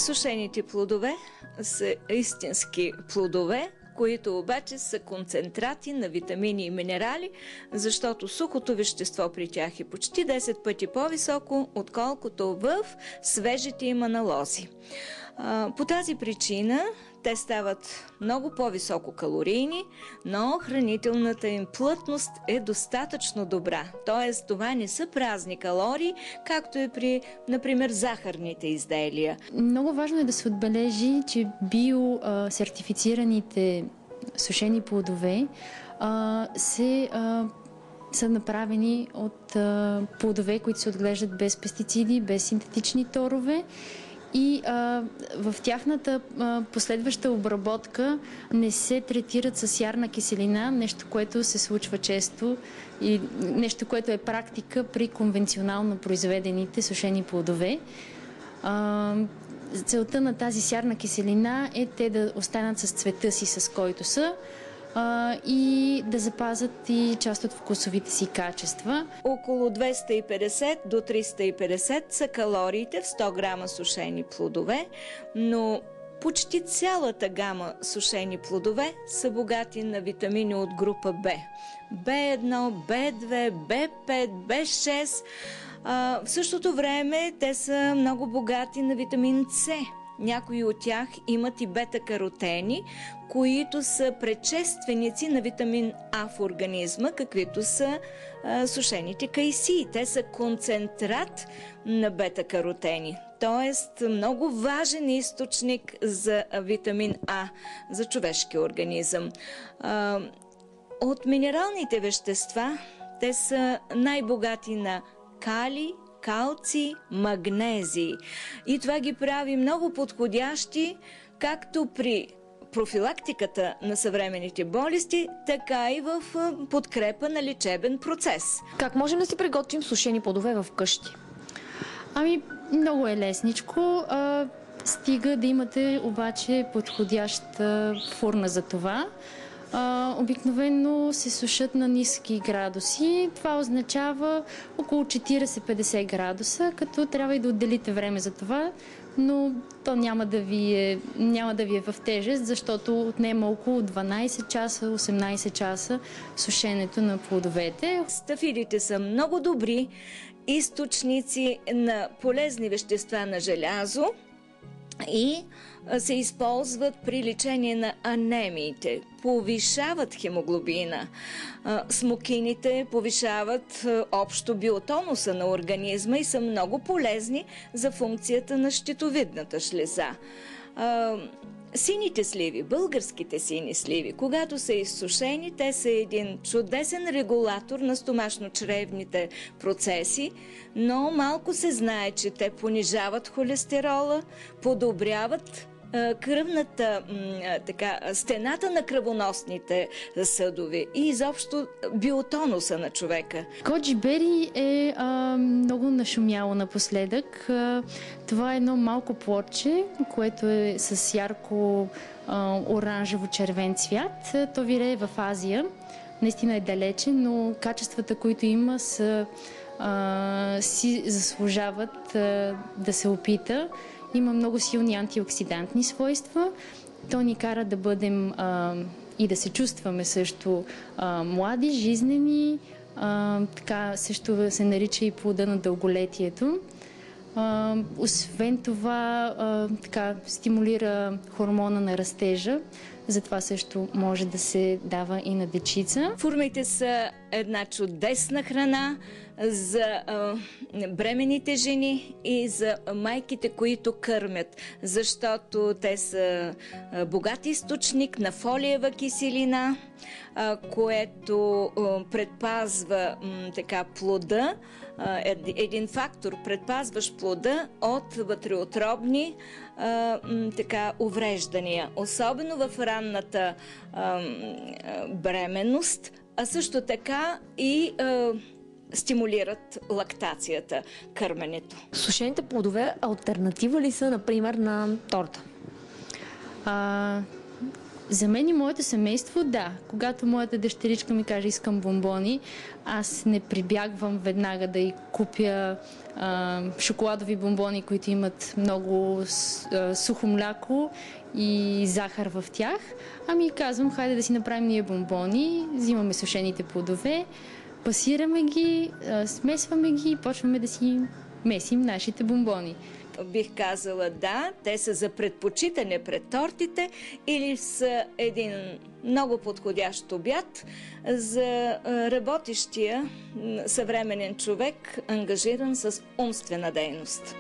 Сушените плодове са истински плодове, които обаче са концентрати на витамини и минерали, защото сухото вещество при тях е почти 10 пъти по-високо, отколкото в свежите им аналози. По тази причина те стават много по-високо калорийни, но хранителната им плътност е достатъчно добра. Тоест, това не са празни калории, както е при, например, захарните изделия. Много важно е да се отбележи, че биосертифицираните сушени плодове са направени от плодове, които се отглеждат без пестициди, без синтетични торове. И в тяхната последваща обработка не се третират с ярна киселина, нещо, което се случва често и нещо, което е практика при конвенционално произведените сушени плодове. Целта на тази сярна киселина е те да останат с цвета си, с който са, и да запазят и част от вкусовите си качества. Около 250 до 350 са калориите в 100 грама сушени плодове, но почти цялата гама сушени плодове са богати на витамини от група В. В1, В2, В5, В6. В същото време те са много богати на витамин С. Някои от тях имат и бета-каротени, които са предшественици на витамин А в организма, каквито са сушените кайсии. Те са концентрат на бета-каротени, т.е. много важен източник за витамин А за човешкия организъм. От минералните вещества те са най-богати на калий, калций, магнезий. И това ги прави много подходящи както при профилактиката на съвременните болести, така и в подкрепа на лечебен процес. Как можем да си приготвим сушени плодове в къщи? Много е лесничко. Стига да имате обаче подходяща фурна за това. Обикновено се сушат на ниски градуси. Това означава около 40-50 градуса, като трябва и да отделите време за това, но то няма да ви е в тежест, защото отнема около 12 часа, 18 часа сушенето на плодовете. Стафидите са много добри източници на полезни вещества на желязо и се използват при лечение на анемиите. Повишават хемоглобина. Смокините повишават общо биотонуса на организма и са много полезни за функцията на щитовидната шлеза. Сините сливи, българските сини сливи, когато са изсушени, те са един чудесен регулатор на стомашно-чревните процеси, но малко се знае, че те понижават холестерола, подобряват кръвната стената на кръвоносните съдове и изобщо биотонуса на човека. Годжи бери е много нашумяло напоследък. Това е едно малко плодче, което е с ярко оранжево-червен цвят. То вирее в Азия. Наистина е далече, но качествата, които има, си заслужават да се опита. Има много силни антиоксидантни свойства. То ни кара да бъдем и да се чувстваме също млади, жизнени. Така също се нарича и плода на дълголетието. Освен това, стимулира хормона на растежа. Затова също може да се дава и на дечица. Фурмите са една чудесна храна за бременните жени и за майките, които кърмят, защото те са богат източник на фолиева киселина, което предпазва плода, един фактор, предпазващ плода от вътреутробни увреждания, особено в ранната бременност, а също така и стимулират лактацията, кърменето. Сушените плодове алтернатива ли са, например, на торта? За мен и моето семейство, да. Когато моята дъщеричка ми каже искам бомбони, аз не прибягвам веднага да й купя шоколадови бомбони, които имат много сухо мляко и захар в тях. Ами казвам, хайде да си направим ние бомбони, взимаме сушените плодове, пасираме ги, смесваме ги и почваме да си месим нашите бомбони. Бих казала да, те са за предпочитане пред тортите или са един много подходящ обяд за работещия съвременен човек, ангажиран с умствена дейност.